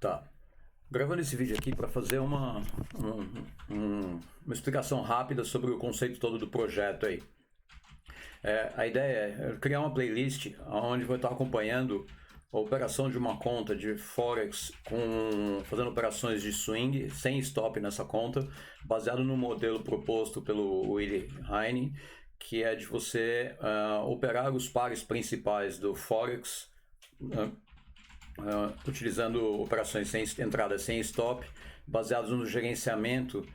Tá. Gravando esse vídeo aqui para fazer uma explicação rápida sobre o conceito todo do projeto aí. A ideia é criar uma playlist onde vai estar acompanhando a operação de uma conta de Forex fazendo operações de swing sem stop nessa conta, baseado no modelo proposto pelo Willy Heine, que é de você operar os pares principais do Forex utilizando operações sem entrada, sem stop, baseados no gerenciamento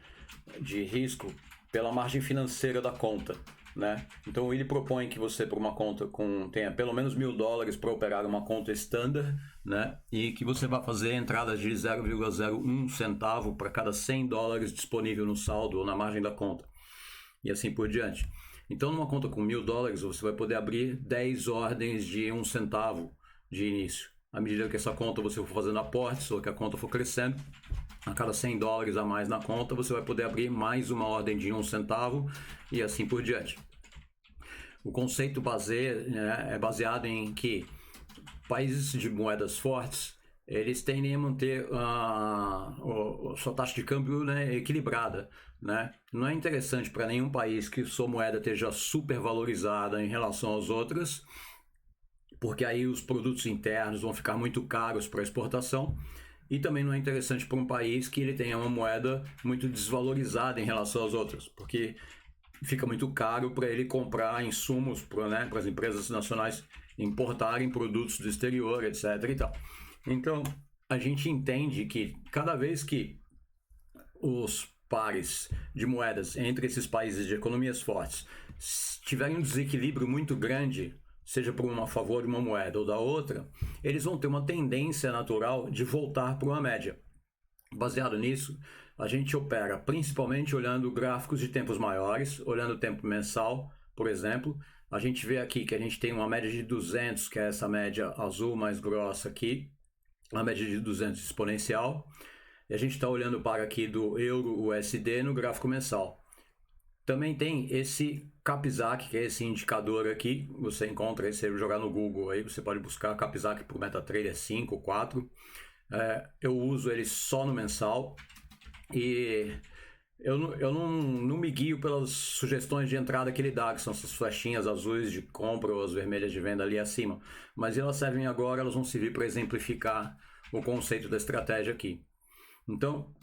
de risco pela margem financeira da conta, né? Então ele propõe que você, por uma conta tenha pelo menos $1.000 para operar uma conta standard, né? E que você vai fazer entradas de 0,01 centavo para cada $100 disponível no saldo ou na margem da conta, e assim por diante. Então, numa conta com $1.000, você vai poder abrir 10 ordens de 1 centavo de início. À medida que essa conta você for fazendo aportes ou que a conta for crescendo, a cada $100 a mais na conta, você vai poder abrir mais uma ordem de 1 centavo e assim por diante. O conceito é baseado em que países de moedas fortes, eles tendem a manter a sua taxa de câmbio, né, equilibrada, né? Não é interessante para nenhum país que sua moeda esteja super valorizada em relação às outras, porque aí os produtos internos vão ficar muito caros para exportação, e também não é interessante para um país que ele tenha uma moeda muito desvalorizada em relação às outras, porque fica muito caro para ele comprar insumos para as empresas nacionais importarem produtos do exterior, etc. e tal. Então, a gente entende que cada vez que os pares de moedas entre esses países de economias fortes tiverem um desequilíbrio muito grande, seja por a favor de uma moeda ou da outra, eles vão ter uma tendência natural de voltar para uma média. Baseado nisso, a gente opera principalmente olhando gráficos de tempos maiores, olhando o tempo mensal, por exemplo. A gente vê aqui que a gente tem uma média de 200, que é essa média azul mais grossa aqui, uma média de 200 exponencial. E a gente está olhando para aqui do euro-USD no gráfico mensal. Também tem esse Capizak, que é esse indicador aqui, você encontra, se você jogar no Google, aí você pode buscar Capizak por MetaTrader 5 ou 4. Eu uso ele só no mensal e eu não me guio pelas sugestões de entrada que ele dá, que são essas flechinhas azuis de compra ou as vermelhas de venda ali acima, mas elas servem agora, elas vão servir para exemplificar o conceito da estratégia aqui. Então,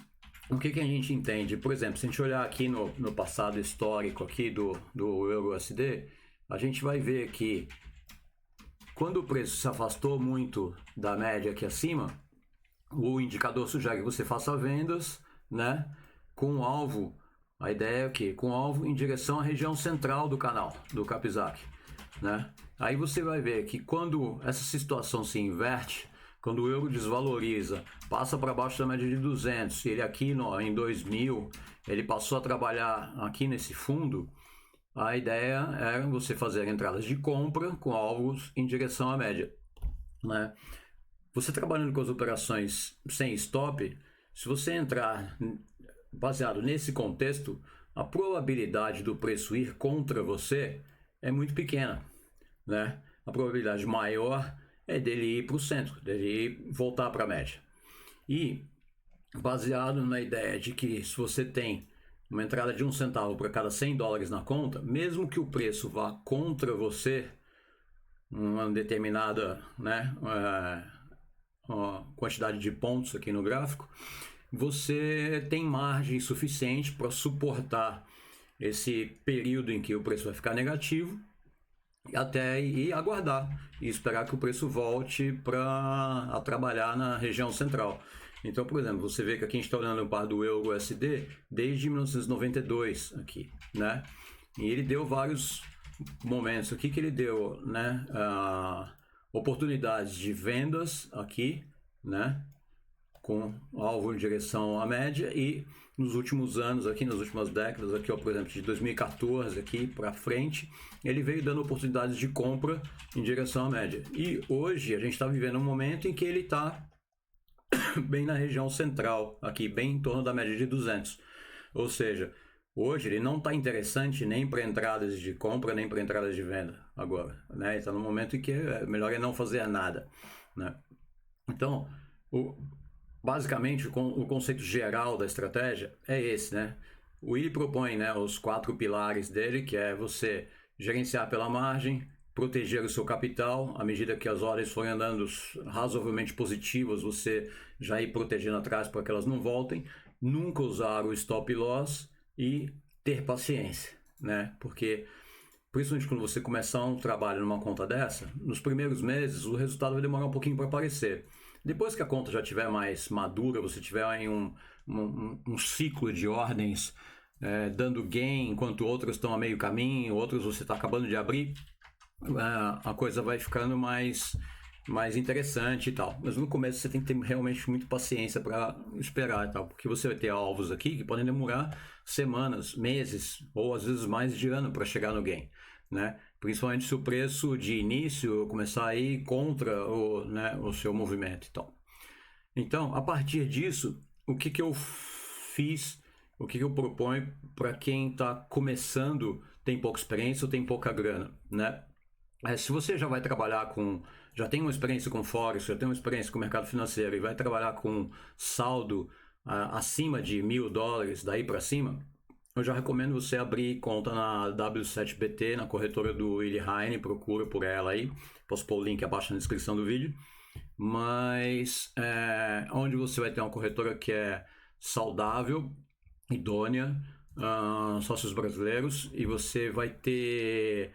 o que a gente entende? Por exemplo, se a gente olhar aqui no passado histórico aqui do euro-USD, a gente vai ver que quando o preço se afastou muito da média aqui acima, o indicador sugere que você faça vendas, né, com alvo, a ideia é que com alvo em direção à região central do canal, do Capizak, né? Aí você vai ver que quando essa situação se inverte, quando o euro desvaloriza, passa para baixo da média de 200, e ele aqui em 2000, ele passou a trabalhar aqui nesse fundo, a ideia era você fazer entradas de compra com alvos em direção à média, né? Você trabalhando com as operações sem stop, se você entrar baseado nesse contexto, a probabilidade do preço ir contra você é muito pequena, né? A probabilidade maior é dele ir para o centro, dele voltar para a média. E baseado na ideia de que se você tem uma entrada de 1 centavo para cada $100 na conta, mesmo que o preço vá contra você, uma determinada, né, quantidade de pontos aqui no gráfico, você tem margem suficiente para suportar esse período em que o preço vai ficar negativo até e aguardar e esperar que o preço volte a trabalhar na região central. Então, por exemplo, você vê que aqui a gente está olhando o par do euro-USD desde 1992 aqui, né? E ele deu vários momentos aqui que ele deu, né, oportunidades de vendas aqui, né, com alvo em direção à média, e nos últimos anos aqui, nas últimas décadas aqui, ó, por exemplo, de 2014 aqui para frente, ele veio dando oportunidades de compra em direção à média. E hoje a gente está vivendo um momento em que ele está bem na região central, aqui, bem em torno da média de 200. Ou seja, hoje ele não está interessante nem para entradas de compra, nem para entradas de venda agora, né? Está no momento em que é melhor não fazer nada, né? Então, basicamente, o conceito geral da estratégia é esse, né? O Willy propõe, né, os 4 pilares dele, que é você gerenciar pela margem, proteger o seu capital, à medida que as ordens forem andando razoavelmente positivas, você já ir protegendo atrás para que elas não voltem, nunca usar o stop loss e ter paciência, né? Porque, principalmente quando você começar um trabalho numa conta dessa, nos primeiros meses o resultado vai demorar um pouquinho para aparecer. Depois que a conta já estiver mais madura, você tiver em um ciclo de ordens dando gain, enquanto outras estão a meio caminho, outras você está acabando de abrir, a coisa vai ficando mais interessante e tal. Mas no começo você tem que ter realmente muita paciência para esperar e tal, porque você vai ter alvos aqui que podem demorar semanas, meses ou às vezes mais de ano para chegar no gain, né? Principalmente se o preço de início começar a ir contra o seu movimento e tal. Então, a partir disso, o que eu fiz, o que eu proponho para quem está começando, tem pouca experiência ou tem pouca grana, né? Se você já vai trabalhar já tem uma experiência com Forex, já tem uma experiência com o mercado financeiro e vai trabalhar com saldo acima de $1.000, daí para cima, eu já recomendo você abrir conta na W7BT, na corretora do Willy Heine, procura por ela aí, posso pôr o link abaixo na descrição do vídeo, mas onde você vai ter uma corretora que é saudável, idônea, sócios brasileiros, e você vai ter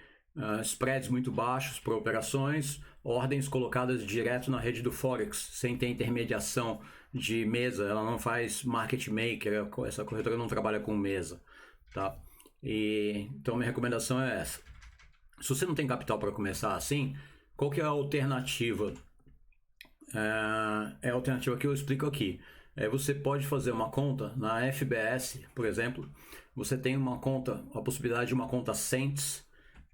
spreads muito baixos para operações, ordens colocadas direto na rede do Forex, sem ter intermediação de mesa, ela não faz market maker, essa corretora não trabalha com mesa, tá? Então minha recomendação é essa. Se você não tem capital para começar assim, qual que é a alternativa? É a alternativa que eu explico aqui. Você pode fazer uma conta na FBS, por exemplo. Você tem uma conta, a possibilidade de uma conta Cents,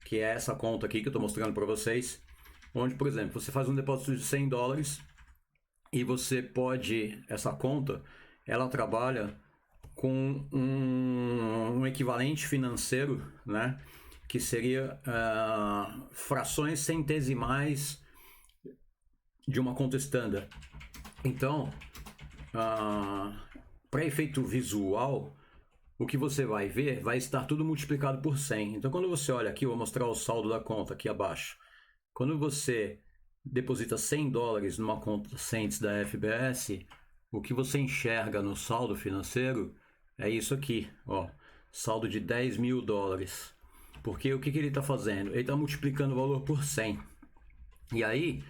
que é essa conta aqui que eu estou mostrando para vocês, onde, por exemplo, você faz um depósito de $100 e você pode, essa conta, ela trabalha com um equivalente financeiro, né, que seria frações centesimais de uma conta standard. Então, para efeito visual, o que você vai ver vai estar tudo multiplicado por 100. Então, quando você olha aqui, eu vou mostrar o saldo da conta aqui abaixo. Quando você deposita $100 numa conta Cents da FBS, o que você enxerga no saldo financeiro é isso aqui, ó, saldo de $10.000. Porque o que ele está fazendo? Ele está multiplicando o valor por 100. E aí,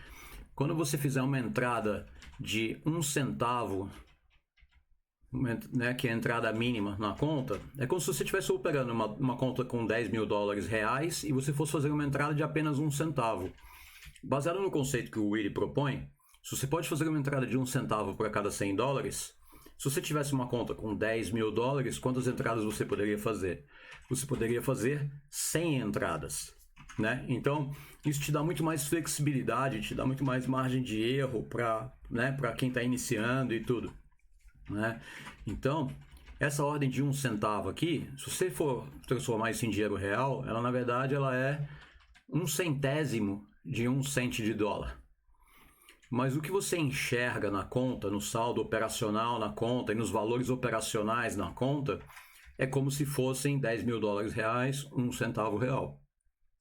quando você fizer uma entrada de 1 centavo, né, que é a entrada mínima na conta, é como se você estivesse operando uma conta com $10.000 reais e você fosse fazer uma entrada de apenas 1 centavo. Baseado no conceito que o Willy propõe, se você pode fazer uma entrada de 1 centavo para cada $100, se você tivesse uma conta com $10.000, quantas entradas você poderia fazer? Você poderia fazer 100 entradas, né? Então, isso te dá muito mais flexibilidade, te dá muito mais margem de erro para quem está iniciando e tudo, né? Então, essa ordem de 1 centavo aqui, se você for transformar isso em dinheiro real, ela na verdade ela é 1 centésimo de 1 cento de dólar. Mas o que você enxerga na conta, no saldo operacional na conta e nos valores operacionais na conta, é como se fossem $10.000 reais, 1 centavo real.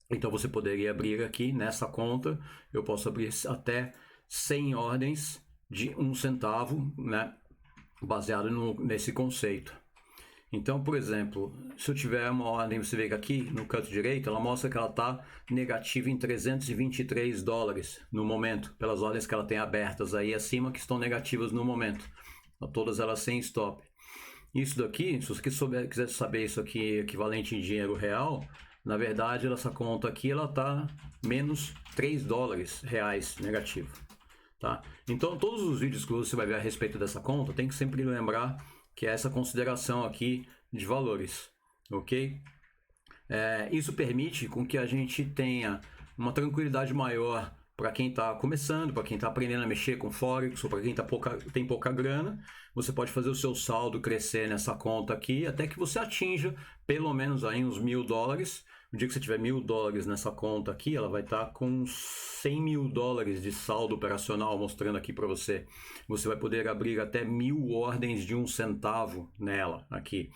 Então você poderia abrir aqui nessa conta, eu posso abrir até 100 ordens de 1 centavo, né, baseado nesse conceito. Então, por exemplo, se eu tiver uma ordem, você vê que aqui no canto direito, ela mostra que ela está negativa em $323 no momento, pelas ordens que ela tem abertas aí acima, que estão negativas no momento. Todas elas sem stop. Isso daqui, se você quiser saber isso aqui equivalente em dinheiro real, na verdade, essa conta aqui ela está menos $3 reais negativo. Tá? Então, todos os vídeos que você vai ver a respeito dessa conta, tem que sempre lembrar que é essa consideração aqui de valores, ok? Isso permite com que a gente tenha uma tranquilidade maior para quem está começando, para quem está aprendendo a mexer com Forex, ou para quem tem pouca grana. Você pode fazer o seu saldo crescer nessa conta aqui, até que você atinja pelo menos aí uns $1.000, no dia que você tiver $1.000 nessa conta aqui, ela vai estar com $100.000 de saldo operacional, mostrando aqui para você. Você vai poder abrir até 1.000 ordens de 1 centavo nela aqui,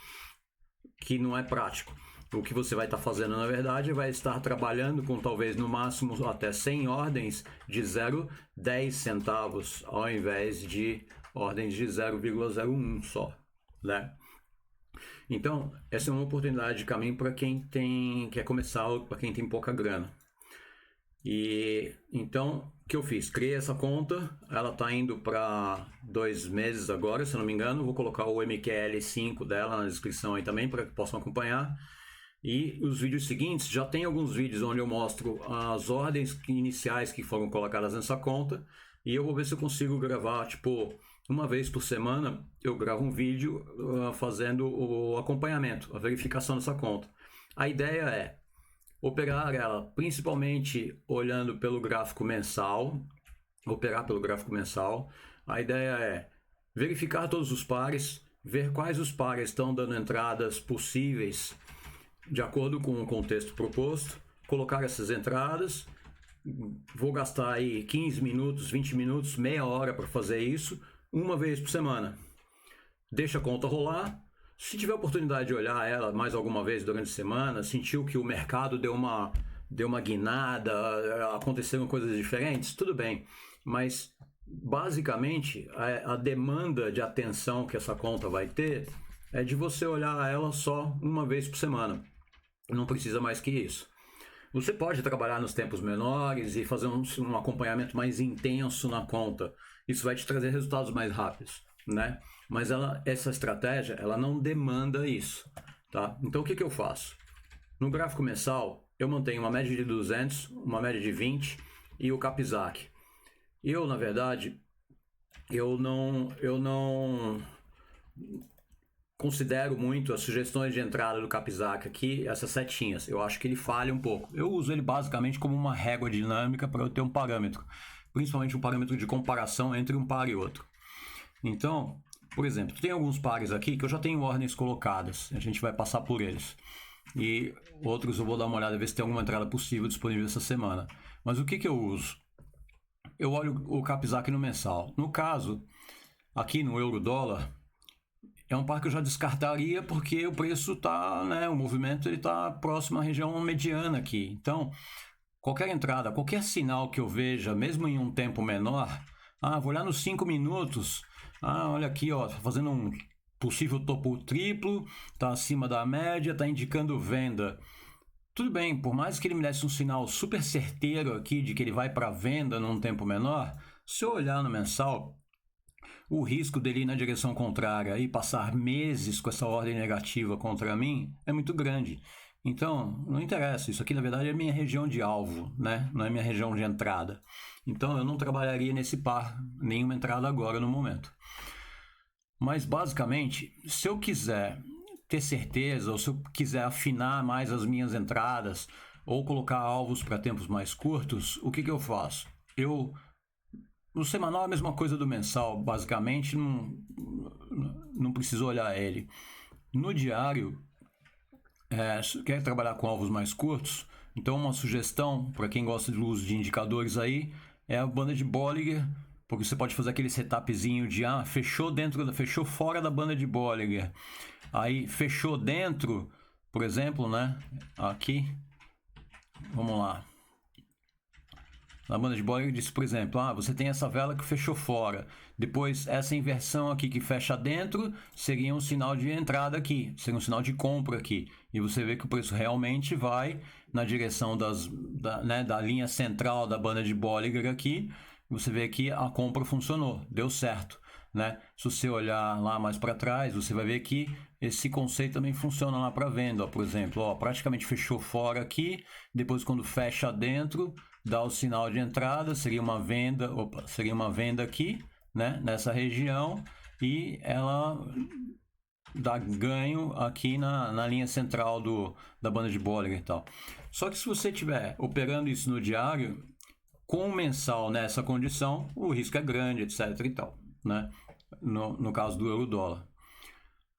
que não é prático. O que você vai estar fazendo, na verdade, vai estar trabalhando com talvez no máximo até 100 ordens de 0,10 centavos, ao invés de ordens de 0,01 só, né? Então, essa é uma oportunidade de caminho para quem quer começar, para quem tem pouca grana. E então, o que eu fiz? Criei essa conta, ela está indo para 2 meses agora, se eu não me engano. Vou colocar o MQL5 dela na descrição aí também, para que possam acompanhar. E os vídeos seguintes, já tem alguns vídeos onde eu mostro as ordens iniciais que foram colocadas nessa conta. E eu vou ver se eu consigo gravar, tipo, uma vez por semana, eu gravo um vídeo fazendo o acompanhamento, a verificação dessa conta. A ideia é operar ela principalmente olhando pelo gráfico mensal, operar pelo gráfico mensal. A ideia é verificar todos os pares, ver quais os pares estão dando entradas possíveis de acordo com o contexto proposto, colocar essas entradas. Vou gastar aí 15 minutos, 20 minutos, meia hora para fazer isso, uma vez por semana. Deixa a conta rolar. Se tiver oportunidade de olhar ela mais alguma vez durante a semana, sentiu que o mercado deu uma guinada, aconteceram coisas diferentes, tudo bem. Mas, basicamente, a demanda de atenção que essa conta vai ter é de você olhar ela só uma vez por semana. Não precisa mais que isso. Você pode trabalhar nos tempos menores e fazer um acompanhamento mais intenso na conta. Isso vai te trazer resultados mais rápidos, né? Mas essa estratégia, ela não demanda isso, tá? Então, o que eu faço? No gráfico mensal, eu mantenho uma média de 200, uma média de 20 e o Kapizak. Eu, na verdade, eu não considero muito as sugestões de entrada do Kapizak aqui, essas setinhas. Eu acho que ele falha um pouco. Eu uso ele basicamente como uma régua dinâmica para eu ter um parâmetro, principalmente um parâmetro de comparação entre um par e outro. Então, por exemplo, tem alguns pares aqui que eu já tenho ordens colocadas, a gente vai passar por eles. E outros eu vou dar uma olhada, ver se tem alguma entrada possível disponível essa semana. Mas o que eu uso? Eu olho o Kapizak no mensal. No caso, aqui no euro-dólar, é um par que eu já descartaria porque o preço está, né, o movimento está próximo à região mediana aqui. Então, qualquer entrada, qualquer sinal que eu veja, mesmo em um tempo menor, vou olhar nos 5 minutos, olha aqui, ó, fazendo um possível topo triplo, está acima da média, está indicando venda. Tudo bem, por mais que ele me desse um sinal super certeiro aqui de que ele vai para venda num tempo menor, se eu olhar no mensal, o risco dele ir na direção contrária e passar meses com essa ordem negativa contra mim é muito grande. Então, não interessa, isso aqui na verdade é minha região de alvo, né? Não é minha região de entrada. Então, eu não trabalharia nesse par, nenhuma entrada agora no momento. Mas, basicamente, se eu quiser ter certeza, ou se eu quiser afinar mais as minhas entradas, ou colocar alvos para tempos mais curtos, o que eu faço? No semanal é a mesma coisa do mensal, basicamente não preciso olhar ele. No diário, quer trabalhar com alvos mais curtos? Então uma sugestão para quem gosta do uso de indicadores aí é a banda de Bollinger, porque você pode fazer aquele setupzinho de fechou fora da banda de Bollinger, aí fechou dentro, por exemplo, né? Aqui, vamos lá. Na banda de Bollinger disse, por exemplo, você tem essa vela que fechou fora. Depois, essa inversão aqui que fecha dentro seria um sinal de entrada aqui, seria um sinal de compra aqui. E você vê que o preço realmente vai na direção da linha central da banda de Bollinger aqui. Você vê que a compra funcionou, deu certo, né? Se você olhar lá mais para trás, você vai ver que esse conceito também funciona lá para venda. Por exemplo, praticamente fechou fora aqui, depois quando fecha dentro, dá o sinal de entrada, seria uma venda aqui, né, nessa região, e ela dá ganho aqui na linha central da banda de Bollinger e tal. Só que se você estiver operando isso no diário, com o mensal nessa condição, o risco é grande, etc. e tal, né? No caso do euro-dólar.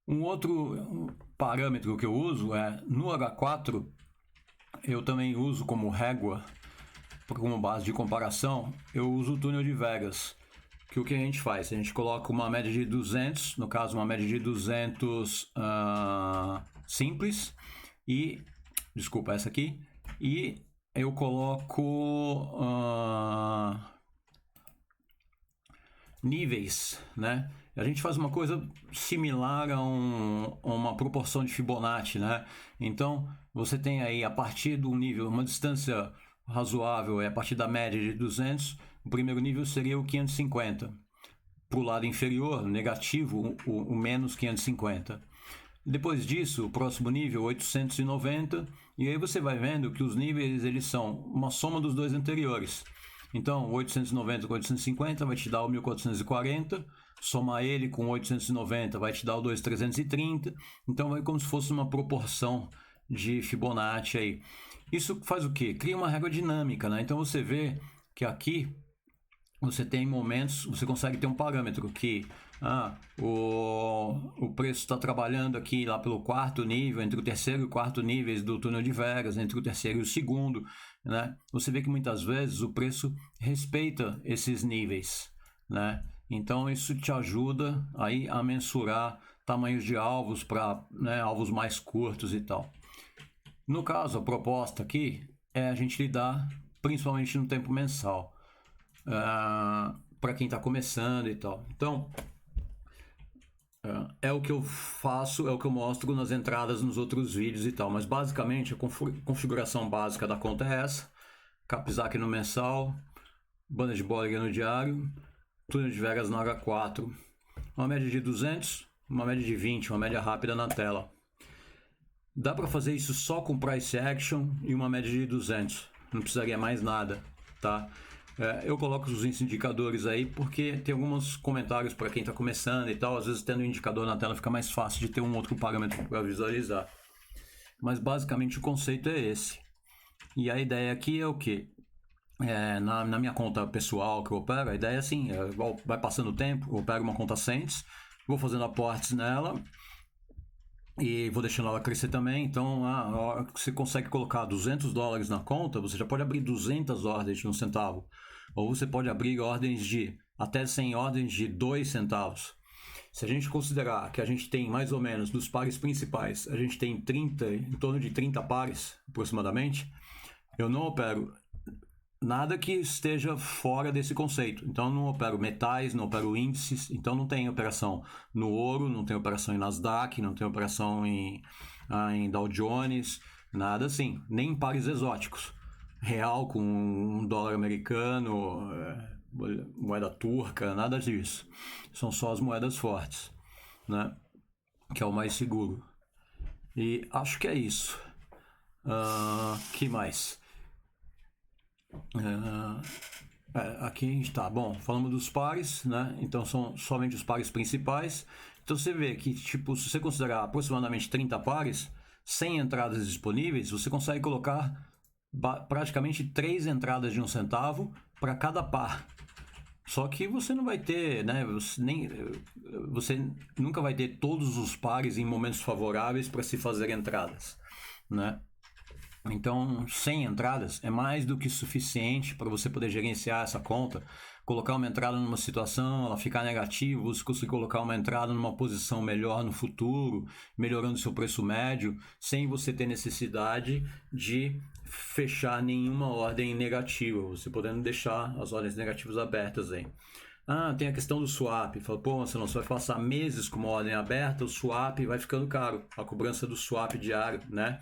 Um outro parâmetro que eu uso é no H4, eu também uso como régua, como base de comparação, eu uso o túnel de Vegas. Que o que a gente faz? A gente coloca uma média de 200, no caso uma média de 200 simples, e, desculpa, essa aqui, e eu coloco níveis, né? A gente faz uma coisa similar a uma proporção de Fibonacci, né? Então, você tem aí, a partir do nível, uma distância razoável, a partir da média de 200, o primeiro nível seria o 550. Para o lado inferior, negativo, o menos 550. Depois disso, o próximo nível, 890, e aí você vai vendo que os níveis eles são uma soma dos dois anteriores. Então, 890 com 850 vai te dar o 1440, somar ele com 890 vai te dar o 2330, então vai como se fosse uma proporção de Fibonacci aí. Isso faz o quê? Cria uma régua dinâmica, né? Então você vê que aqui você tem momentos, você consegue ter um parâmetro que o preço está trabalhando aqui lá pelo quarto nível, entre o terceiro e o quarto níveis do túnel de Vegas, entre o terceiro e o segundo, né? Você vê que muitas vezes o preço respeita esses níveis, né? Então isso te ajuda aí a mensurar tamanhos de alvos para, né, alvos mais curtos e tal. No caso, a proposta aqui é a gente lidar principalmente no tempo mensal, para quem está começando e tal. Então, é o que eu faço, é o que eu mostro nas entradas nos outros vídeos e tal, mas basicamente a configuração básica da conta é essa: Capzac no mensal, banda de Bollinger no diário, túnel de Vegas na H4, uma média de 200, uma média de 20, uma média rápida na tela. Dá para fazer isso só com price action e uma média de 200, não precisaria mais nada, tá? Eu coloco os indicadores aí porque tem alguns comentários para quem está começando e tal. Às vezes, tendo um indicador na tela fica mais fácil de ter um outro parâmetro para visualizar. Mas basicamente o conceito é esse. E a ideia aqui é o quê? Na minha conta pessoal que eu opero, a ideia é assim: vai passando o tempo, eu opero uma conta Cents, vou fazendo aportes nela e vou deixando ela crescer também. Então, a hora que você consegue colocar $200 na conta, você já pode abrir 200 ordens de 1 centavo. Ou você pode abrir ordens de até 100 ordens de 2 centavos. Se a gente considerar que a gente tem mais ou menos, dos pares principais, a gente tem em torno de 30 pares aproximadamente, eu não opero nada que esteja fora desse conceito. Então, não opero metais, não opero índices, então não tem operação no ouro, não tem operação em Nasdaq, não tem operação em Dow Jones, nada assim, nem em pares exóticos. Real com $1 americano, moeda turca, nada disso. São só as moedas fortes, né? Que é o mais seguro. E acho que é isso. Que mais? Aqui a gente tá. Bom, falamos dos pares, né? Então são somente os pares principais. Então você vê que, tipo, se você considerar aproximadamente 30 pares, 100 entradas disponíveis, você consegue colocar praticamente 3 entradas de 1 centavo para cada par. Só que você não vai ter, né? Você nunca vai ter todos os pares em momentos favoráveis para se fazer entradas, né? Então, 100 entradas é mais do que suficiente para você poder gerenciar essa conta, colocar uma entrada numa situação, ela ficar negativa, você conseguir colocar uma entrada numa posição melhor no futuro, melhorando seu preço médio, sem você ter necessidade de fechar nenhuma ordem negativa, você podendo deixar as ordens negativas abertas aí. Tem a questão do swap. Fala, pô, Marcelo, você vai passar meses com uma ordem aberta, o swap vai ficando caro, a cobrança do swap diário, né?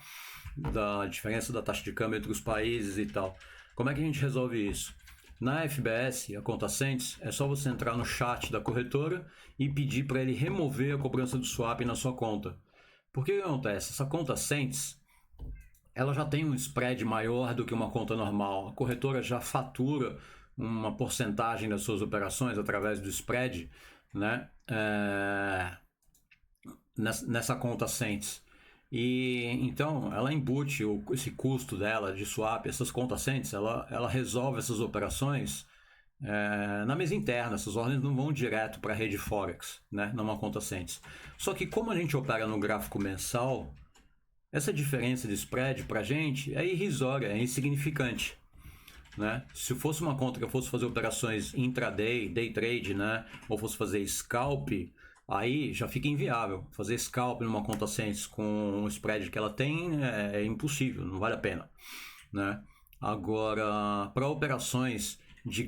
Da diferença da taxa de câmbio entre os países e tal. Como é que a gente resolve isso? Na FBS, a conta Cents, é só você entrar no chat da corretora e pedir para ele remover a cobrança do swap na sua conta. Por que acontece? Essa conta Cents, ela já tem um spread maior do que uma conta normal. A corretora já fatura uma porcentagem das suas operações através do spread, né? Nessa conta Cents. E então ela embute esse custo dela de swap, essas contas Cents, ela resolve essas operações na mesa interna. Essas ordens não vão direto para a rede Forex, né, numa conta Cents. Só que como a gente opera no gráfico mensal, Essa diferença de spread para a gente é irrisória, é insignificante. Né? Se fosse uma conta que eu fosse fazer operações intraday, day trade, né? Ou fosse fazer scalp, aí já fica inviável. Fazer scalp numa conta Sense com o spread que ela tem é impossível, não vale a pena. Né? Agora, para operações de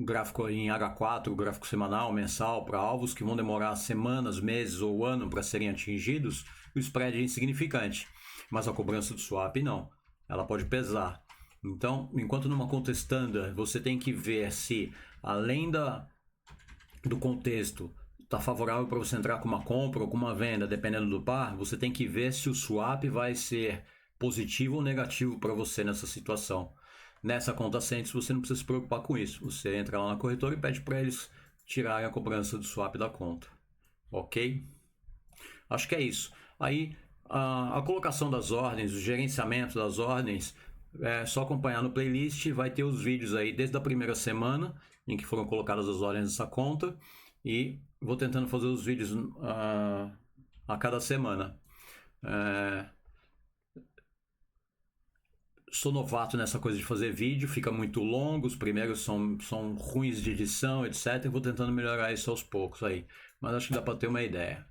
gráfico em H4, gráfico semanal, mensal, para alvos que vão demorar semanas, meses ou ano para serem atingidos, o spread é insignificante. Mas a cobrança do swap não. Ela pode pesar. Então, enquanto numa conta standard você tem que ver se, além do contexto, está favorável para você entrar com uma compra ou com uma venda, dependendo do par, você tem que ver se o swap vai ser positivo ou negativo para você nessa situação. Nessa conta Sense você não precisa se preocupar com isso. Você entra lá na corretora e pede para eles tirarem a cobrança do swap da conta. Ok? Acho que é isso. Aí, a colocação das ordens, o gerenciamento das ordens, é só acompanhar no playlist, vai ter os vídeos aí desde a primeira semana em que foram colocadas as ordens dessa conta, e vou tentando fazer os vídeos a cada semana. Sou novato nessa coisa de fazer vídeo, fica muito longo, os primeiros são ruins de edição, etc. Eu vou tentando melhorar isso aos poucos aí, mas acho que dá para ter uma ideia.